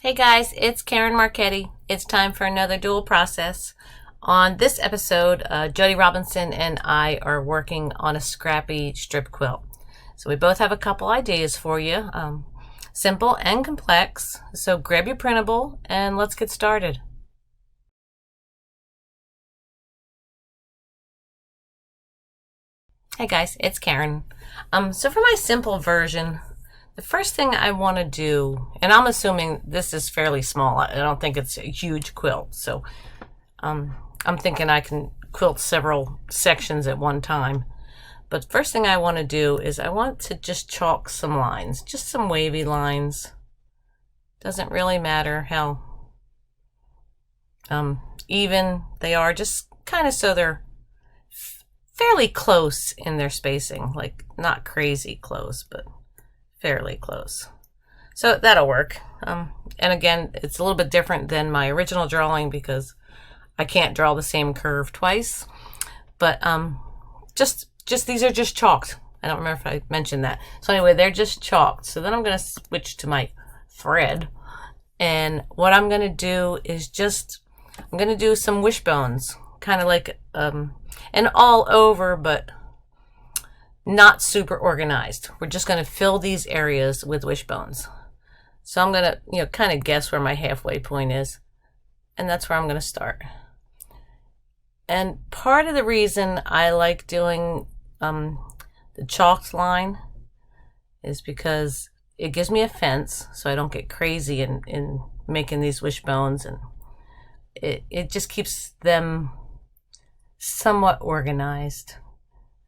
Hey guys, it's Karen Marchetti. It's time for another dual process. On this episode, Jody Robinson and I are working on a Scrappy strip quilt. So we both have a couple ideas for you, simple and complex. So grab your printable and let's get started. Hey guys, it's Karen. So for my simple version, the first thing I want to do, and I'm assuming this is fairly small. I don't think it's a huge quilt. So I'm thinking I can quilt several sections at one time. But first thing I want to do is I want to just chalk some lines, just some wavy lines. Doesn't really matter how even they are, just kind of so they're fairly close in their spacing, like not crazy close, but fairly close. So that'll work. And again, it's a little bit different than my original drawing because I can't draw the same curve twice. But just these are just chalked. I don't remember if I mentioned that. So anyway, they're just chalked. So then I'm going to switch to my thread. And what I'm going to do is I'm going to do some wishbones, kind of like an all over, but not super organized. We're just going to fill these areas with wishbones. So I'm going to, kind of guess where my halfway point is. And that's where I'm going to start. And part of the reason I like doing the chalked line is because it gives me a fence so I don't get crazy in making these wishbones. And it just keeps them somewhat organized.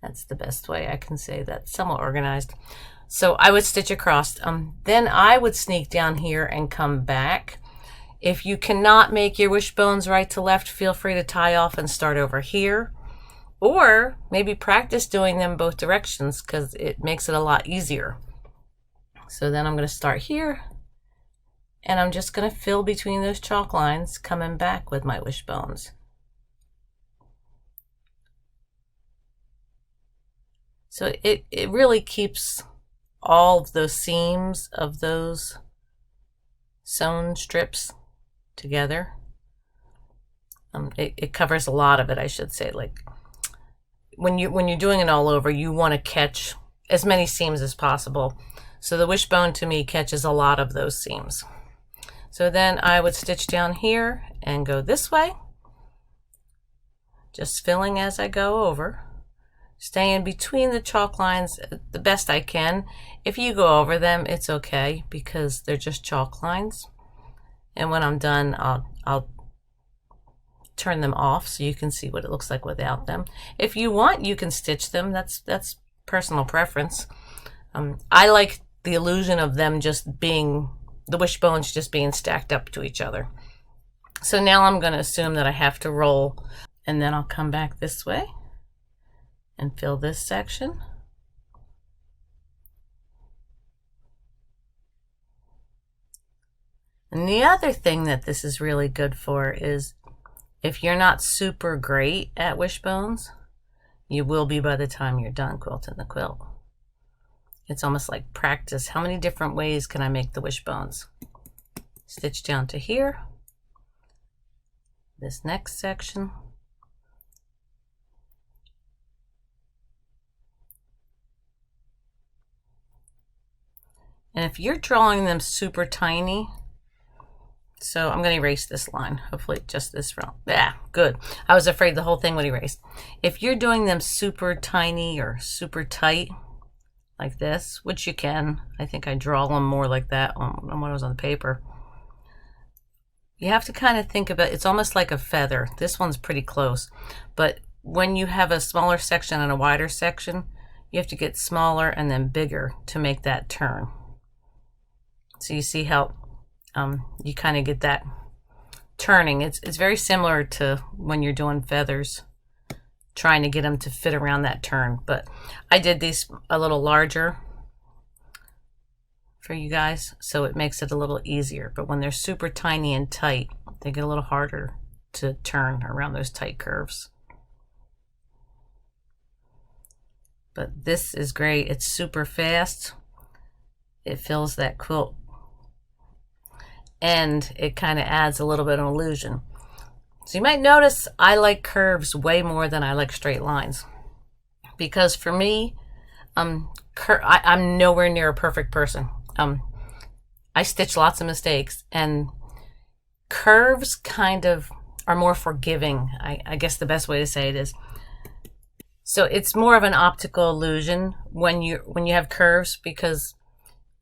That's the best way I can say that, somewhat organized. So I would stitch across. Then I would sneak down here and come back. If you cannot make your wishbones right to left, feel free to tie off and start over here. Or maybe practice doing them both directions because it makes it a lot easier. So then I'm going to start here. And I'm just going to fill between those chalk lines, coming back with my wishbones. So it really keeps all of those seams of those sewn strips together. It covers a lot of it, I should say. Like when you're doing it all over, you want to catch as many seams as possible. So the wishbone to me catches a lot of those seams. So then I would stitch down here and go this way, just filling as I go over. Staying between the chalk lines the best I can. If you go over them, it's okay because they're just chalk lines. And when I'm done, I'll turn them off so you can see what it looks like without them. If you want, you can stitch them. That's personal preference. I like the illusion of them just being, the wishbones just being stacked up to each other. So now I'm going to assume that I have to roll, and then I'll come back this way and fill this section. And the other thing that this is really good for is if you're not super great at wishbones, you will be by the time you're done quilting the quilt. It's almost like practice. How many different ways can I make the wishbones? Stitch down to here. This next section. And if you're drawing them super tiny, so I'm going to erase this line. Hopefully just this round. Yeah, good. I was afraid the whole thing would erase. If you're doing them super tiny or super tight, like this, which you can. I think I draw them more like that on what was on the paper. You have to kind of think about, it's almost like a feather. This one's pretty close. But when you have a smaller section and a wider section, you have to get smaller and then bigger to make that turn. So you see how you kind of get that turning. It's very similar to when you're doing feathers, trying to get them to fit around that turn. But I did these a little larger for you guys, so it makes it a little easier. But when they're super tiny and tight, they get a little harder to turn around those tight curves. But this is great. It's super fast. It fills that quilt. And it kind of adds a little bit of illusion. So you might notice I like curves way more than I like straight lines. Because for me, I'm nowhere near a perfect person. I stitch lots of mistakes, and curves kind of are more forgiving. I guess the best way to say it is. So it's more of an optical illusion when you have curves, because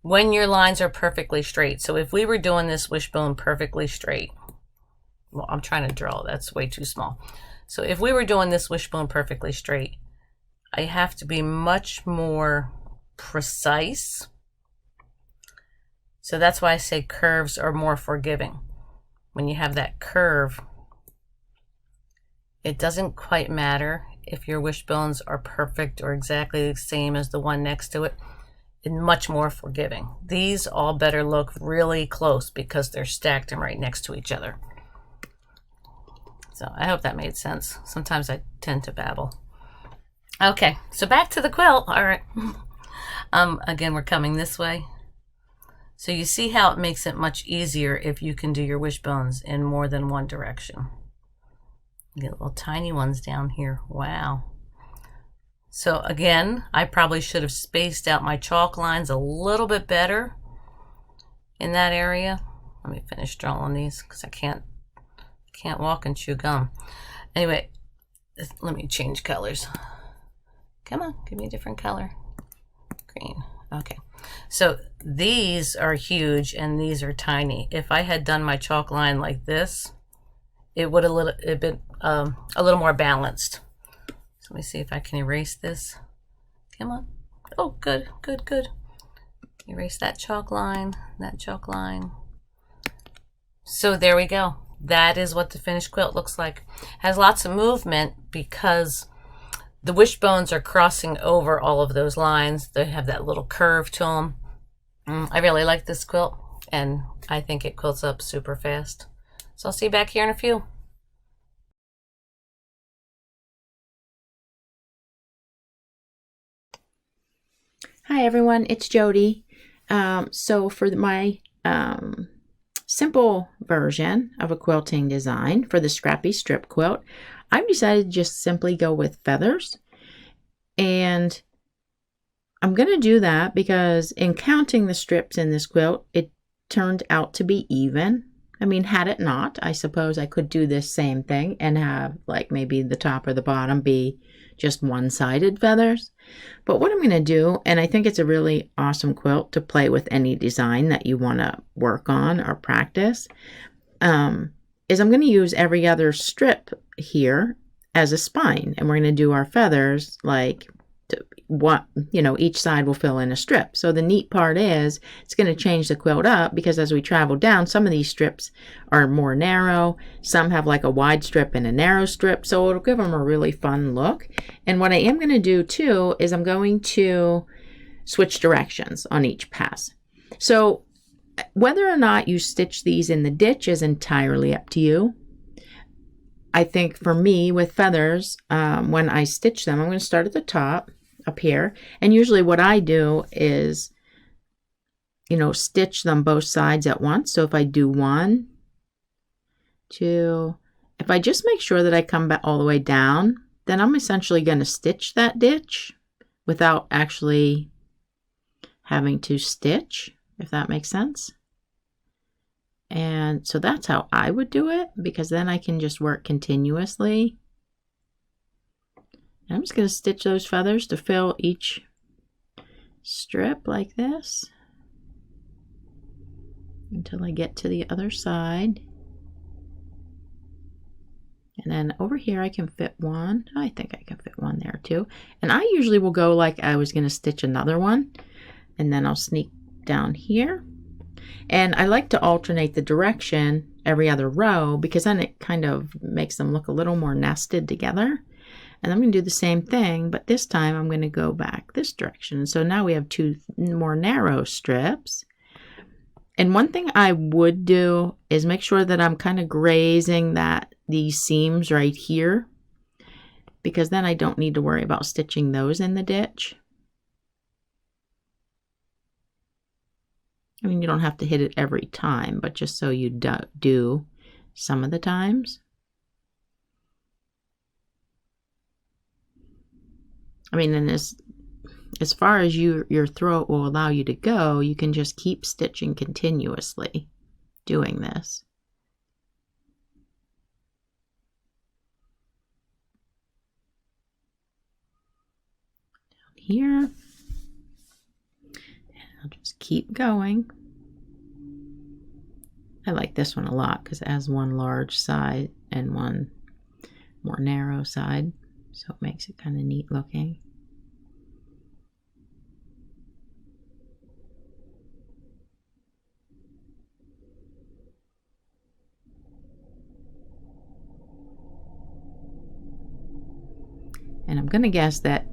when your lines are perfectly straight. So if we were doing this wishbone perfectly straight, well, I'm trying to draw, that's way too small. So if we were doing this wishbone perfectly straight, I have to be much more precise. So that's why I say curves are more forgiving. When you have that curve, it doesn't quite matter if your wishbones are perfect or exactly the same as the one next to it. It's much more forgiving. These all better look really close because they're stacked and right next to each other. So I hope that made sense. Sometimes I tend to babble. Okay, so back to the quilt. All right. Again, we're coming this way. So you see how it makes it much easier if you can do your wishbones in more than one direction. Get little tiny ones down here. Wow. So again, I probably should have spaced out my chalk lines a little bit better in that area. Let me finish drawing these because I can't walk and chew gum. Anyway, let me change colors. Come on, give me a different color. Green. Okay. So these are huge and these are tiny. If I had done my chalk line like this, it would have been a little more balanced. So let me see if I can erase this. Come on. Oh, good, good, good. Erase that chalk line, that chalk line. So there we go. That is what the finished quilt looks like. Has lots of movement because the wishbones are crossing over all of those lines. They have that little curve to them. I really like this quilt, and I think it quilts up super fast. So I'll see you back here in a few. Hi everyone, it's Jody. So for my simple version of a quilting design for the Scrappy strip quilt, I've decided to just simply go with feathers. And I'm going to do that because in counting the strips in this quilt, it turned out to be even. I mean, had it not, I suppose I could do this same thing and have like maybe the top or the bottom be just one-sided feathers. But what I'm going to do, and I think it's a really awesome quilt to play with any design that you want to work on or practice, is I'm going to use every other strip here as a spine. And we're going to do our feathers like what, you know, each side will fill in a strip. So the neat part is it's going to change the quilt up because as we travel down, some of these strips are more narrow. Some have like a wide strip and a narrow strip. So it'll give them a really fun look. And what I am going to do too is I'm going to switch directions on each pass. So whether or not you stitch these in the ditch is entirely up to you. I think for me with feathers, when I stitch them, I'm going to start at the top up here. And usually what I do is, you know, stitch them both sides at once. So if I do 1, 2, if I just make sure that I come back all the way down, then I'm essentially going to stitch that ditch without actually having to stitch, if that makes sense. And so that's how I would do it, because then I can just work continuously. And I'm just going to stitch those feathers to fill each strip like this until I get to the other side. And then over here I can fit one. I think I can fit one there too. And I usually will go like I was going to stitch another one, and then I'll sneak down here. And I like to alternate the direction every other row because then it kind of makes them look a little more nested together. And I'm going to do the same thing, but this time I'm going to go back this direction. So now we have 2 more narrow strips. And one thing I would do is make sure that I'm kind of grazing that these seams right here, because then I don't need to worry about stitching those in the ditch. I mean, you don't have to hit it every time, but just so you do some of the times. I mean, and as far as your throat will allow you to go, you can just keep stitching continuously doing this. Down here. And I'll just keep going. I like this one a lot because it has one large side and one more narrow side, so it makes it kind of neat looking. And I'm going to guess that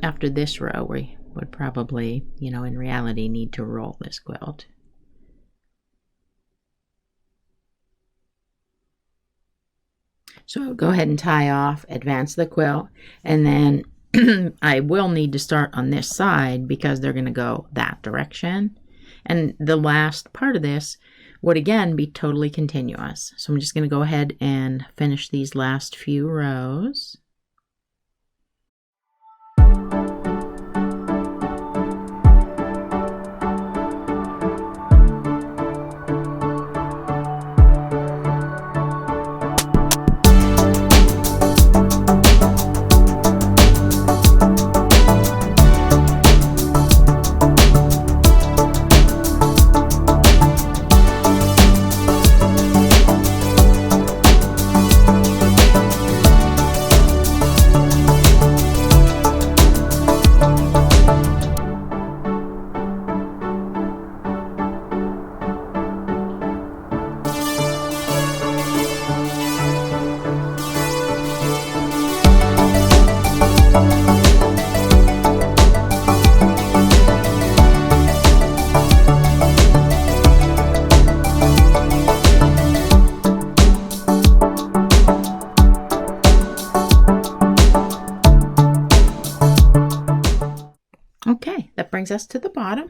after this row, we would probably, you know, in reality need to roll this quilt. So I'll go ahead and tie off, advance the quilt, and then I will need to start on this side because they're going to go that direction. And the last part of this would again be totally continuous. So I'm just going to go ahead and finish these last few rows. Okay, that brings us to the bottom.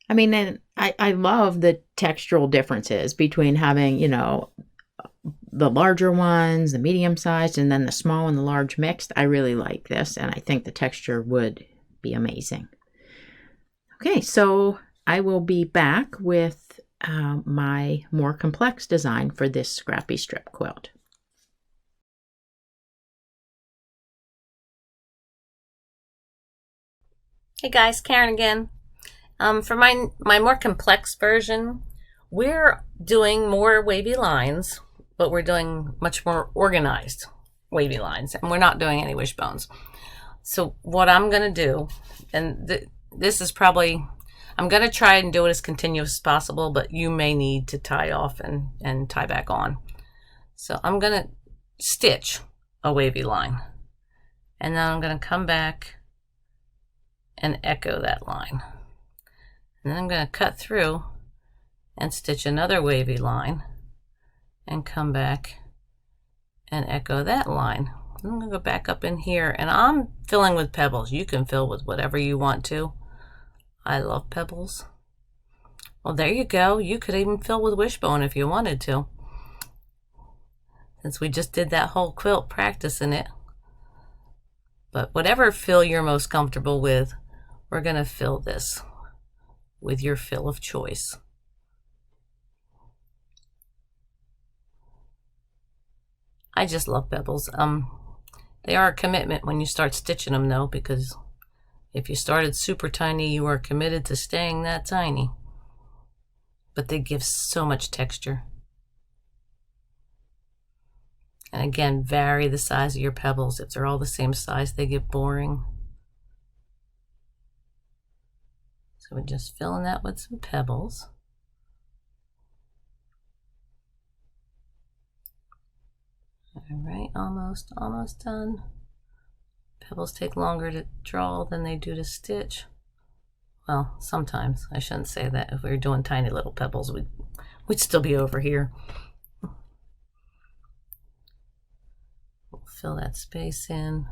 I mean, and I love the textural differences between having, you know, the larger ones, the medium sized, and then the small and the large mixed. I really like this, and I think the texture would be amazing. Okay, so I will be back with my more complex design for this Scrappy strip quilt. Hey guys, Karen again. For my more complex version, we're doing more wavy lines, but we're doing much more organized wavy lines, and we're not doing any wishbones. So what I'm going to do, and this is probably, I'm going to try and do it as continuous as possible, but you may need to tie off and tie back on. So I'm going to stitch a wavy line, and then I'm going to come back and echo that line. And then I'm going to cut through and stitch another wavy line and come back and echo that line. I'm going to go back up in here, and I'm filling with pebbles. You can fill with whatever you want to. I love pebbles. Well, there you go. You could even fill with wishbone if you wanted to, since we just did that whole quilt practicing it. But whatever fill you're most comfortable with, we're going to fill this with your fill of choice. I just love pebbles. They are a commitment when you start stitching them though, because if you started super tiny, you are committed to staying that tiny. But they give so much texture. And again, vary the size of your pebbles. If they're all the same size, they get boring. So we're just filling that with some pebbles. All right, almost done. Pebbles take longer to draw than they do to stitch. Well, sometimes. I shouldn't say that. If we were doing tiny little pebbles, we'd still be over here. fill that space in.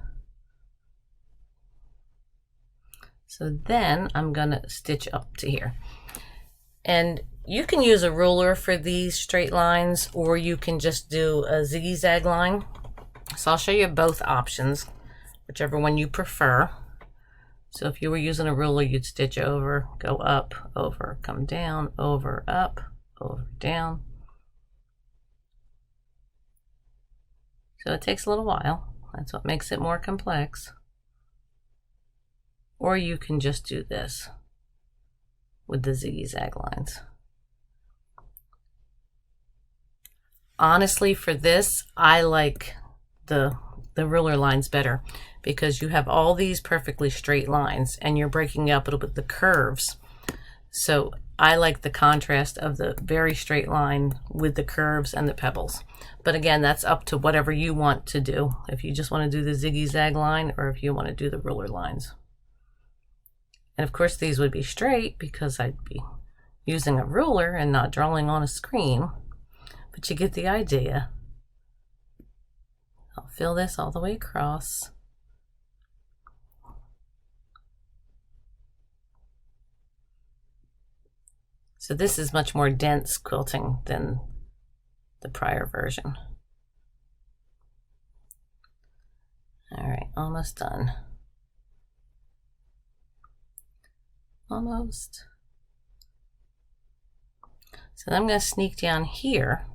So then I'm gonna stitch up to here. And you can use a ruler for these straight lines, or you can just do a zigzag line. So I'll show you both options, whichever one you prefer. So if you were using a ruler, you'd stitch over, go up, over, come down, over, up, over, down. So it takes a little while. That's what makes it more complex. Or you can just do this with the zigzag lines. Honestly, for this, I like the ruler lines better, because you have all these perfectly straight lines and you're breaking up a little bit the curves. So I like the contrast of the very straight line with the curves and the pebbles. But again, that's up to whatever you want to do. If you just want to do the zigzag line, or if you want to do the ruler lines. And of course these would be straight because I'd be using a ruler and not drawing on a screen. But you get the idea. I'll fill this all the way across. So this is much more dense quilting than the prior version. All right, almost done. Almost. So I'm going to sneak down here,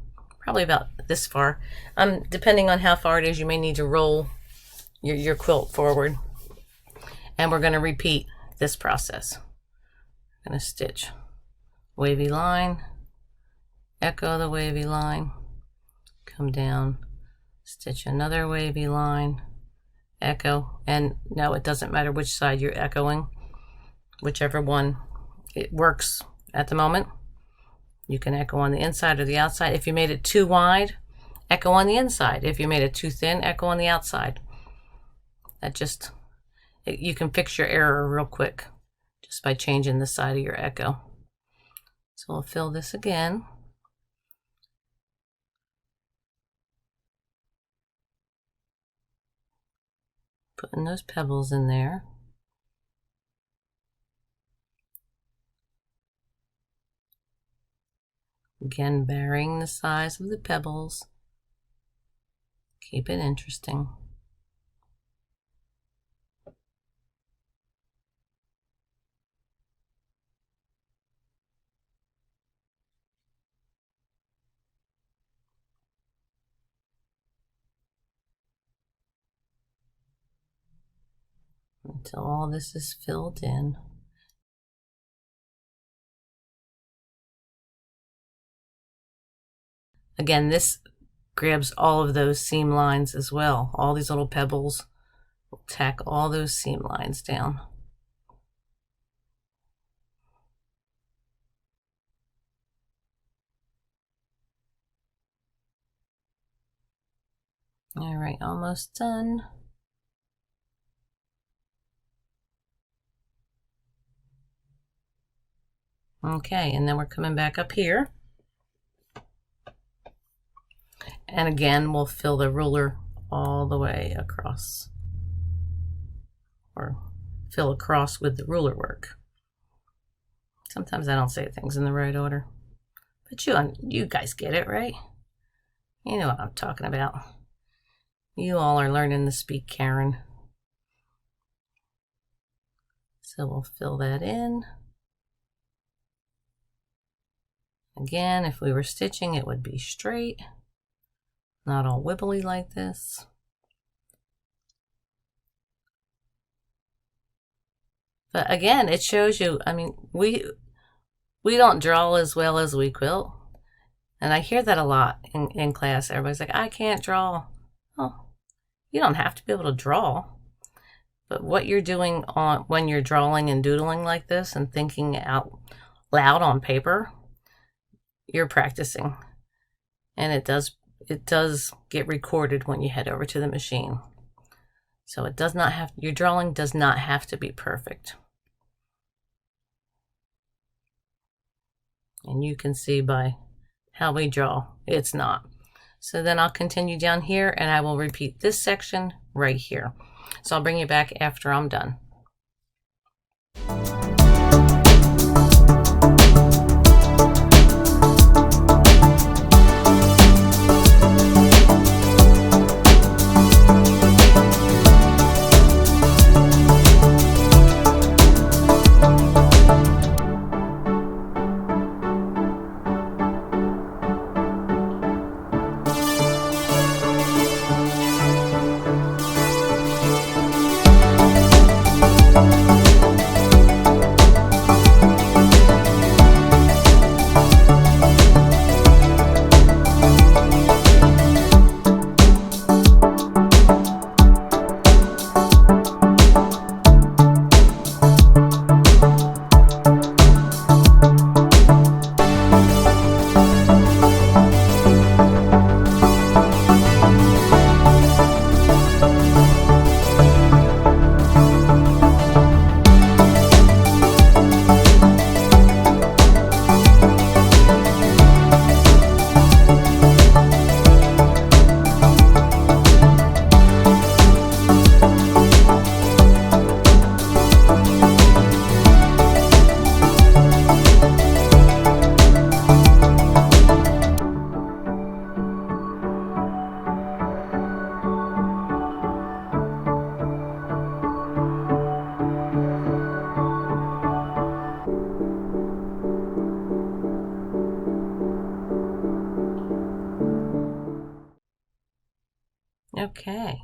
probably about this far. Depending on how far it is, you may need to roll your quilt forward. And we're going to repeat this process. I'm going to stitch wavy line, echo the wavy line, come down, stitch another wavy line, echo, and no, it doesn't matter which side you're echoing. Whichever one it works at the moment. You can echo on the inside or the outside. If you made it too wide, echo on the inside. If you made it too thin, echo on the outside. You can fix your error real quick just by changing the side of your echo. So we'll fill this again. Putting those pebbles in there. Again, varying the size of the pebbles. Keep it interesting. Until all this is filled in. Again, this grabs all of those seam lines as well. All these little pebbles will tack all those seam lines down. All right, almost done. Okay, and then we're coming back up here. And again, we'll fill the ruler all the way across, or fill across with the ruler work. Sometimes I don't say things in the right order, but you guys get it, right? You know what I'm talking about. You all are learning to speak Karen. So we'll fill that in. Again, if we were stitching, it would be straight, not all wibbly like this. But again, it shows you, I mean, we don't draw as well as we quilt. And I hear that a lot in class. Everybody's like, I can't draw. Oh, you don't have to be able to draw. But what you're doing when you're drawing and doodling like this and thinking out loud on paper, you're practicing. And it does get recorded when you head over to the machine. So it does not have, your drawing does not have to be perfect. And you can see by how we draw, it's not. So then I'll continue down here and I will repeat this section right here. So I'll bring you back after I'm done. Okay,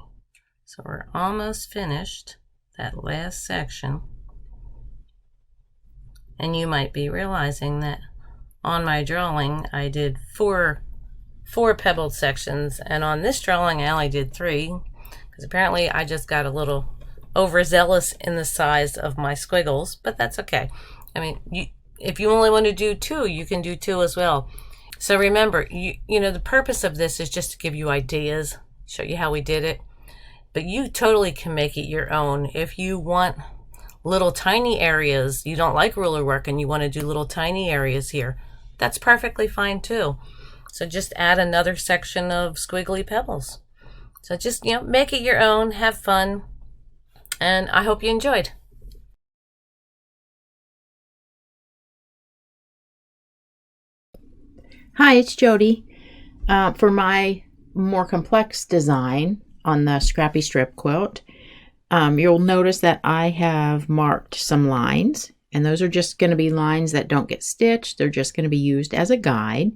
so we're almost finished that last section. And you might be realizing that on my drawing I did four pebbled sections, and on this drawing I only did 3, because apparently I just got a little overzealous in the size of my squiggles, but that's okay. I mean, if you only want to do 2, you can do 2 as well. So remember, you know, the purpose of this is just to give you ideas, show you how we did it, but you totally can make it your own. If you want little tiny areas, you don't like ruler work and you want to do little tiny areas here, that's perfectly fine too. So just add another section of squiggly pebbles. So just, you know, make it your own, have fun, and I hope you enjoyed. Hi, it's Jody. For my more complex design on the Scrappy strip quilt, you'll notice that I have marked some lines, and those are just going to be lines that don't get stitched. They're just going to be used as a guide.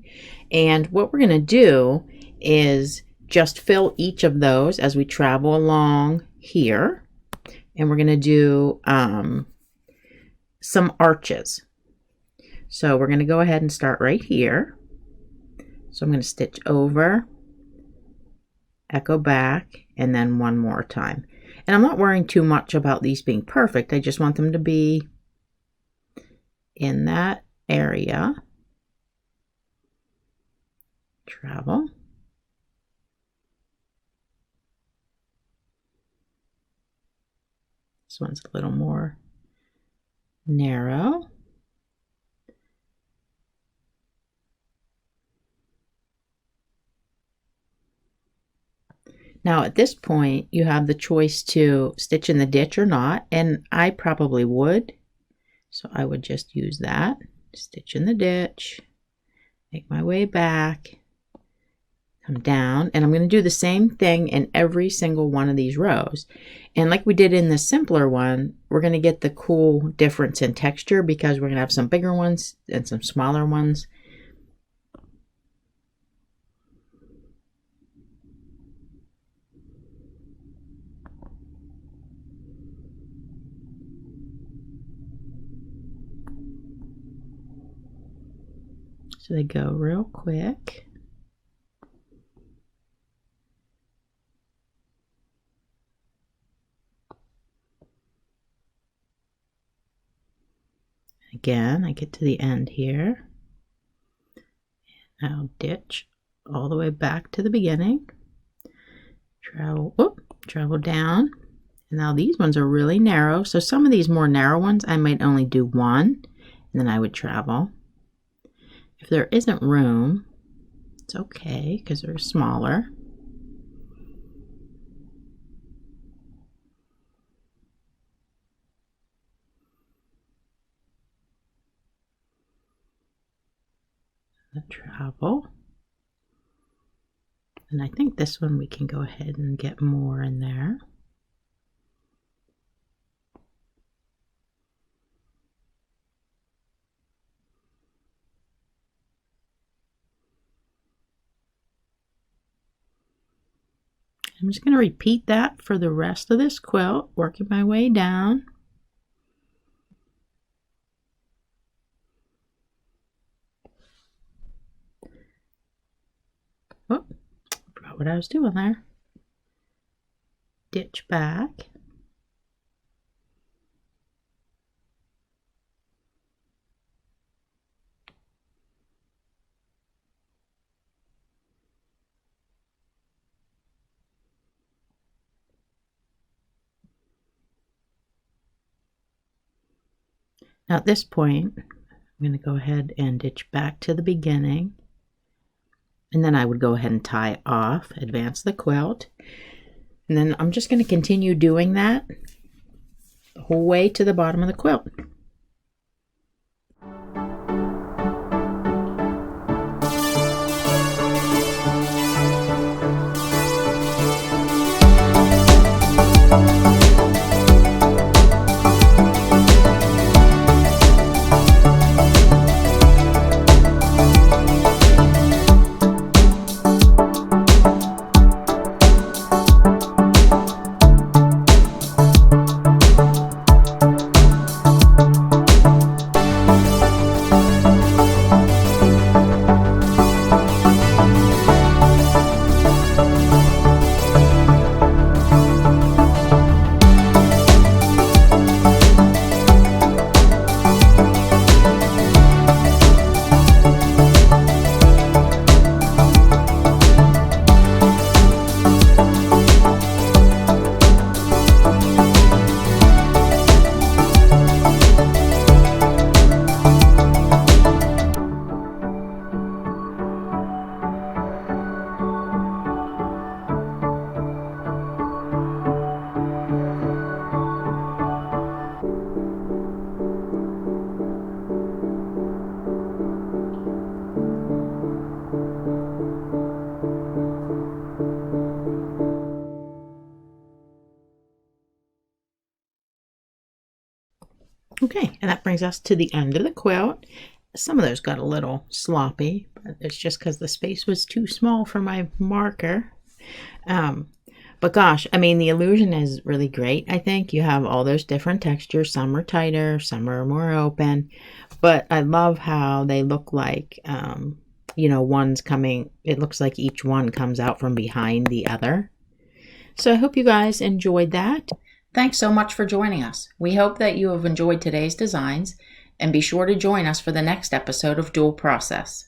And what we're going to do is just fill each of those as we travel along here. And we're going to do some arches. So we're going to go ahead and start right here. So I'm going to stitch over, echo back, and then one more time. And I'm not worrying too much about these being perfect. I just want them to be in that area. Travel. This one's a little more narrow. Now at this point you have the choice to stitch in the ditch or not, and I probably would. So I would just use that, stitch in the ditch, make my way back, come down, and I'm going to do the same thing in every single one of these rows. And like we did in the simpler one, we're going to get the cool difference in texture because we're going to have some bigger ones and some smaller ones. So they go real quick. Again, I get to the end here. I'll ditch all the way back to the beginning. Travel down. And now these ones are really narrow. So some of these more narrow ones, I might only do 1, and then I would travel. If there isn't room, It's okay because they're smaller. The travel. And I think this one we can go ahead and get more in there. I'm just going to repeat that for the rest of this quilt, working my way down. Oh, forgot what I was doing there. Ditch back. Now at this point, I'm going to go ahead and ditch back to the beginning. And then I would go ahead and tie off, advance the quilt. And then I'm just going to continue doing that the whole way to the bottom of the quilt. Okay, and that brings us to the end of the quilt. Some of those got a little sloppy, but it's just because the space was too small for my marker. But gosh, I mean, the illusion is really great. I think you have all those different textures. Some are tighter, some are more open. But I love how they look like, you know, one's coming, it looks like each one comes out from behind the other. So I hope you guys enjoyed that. Thanks so much for joining us. We hope that you have enjoyed today's designs, and be sure to join us for the next episode of Dual Process.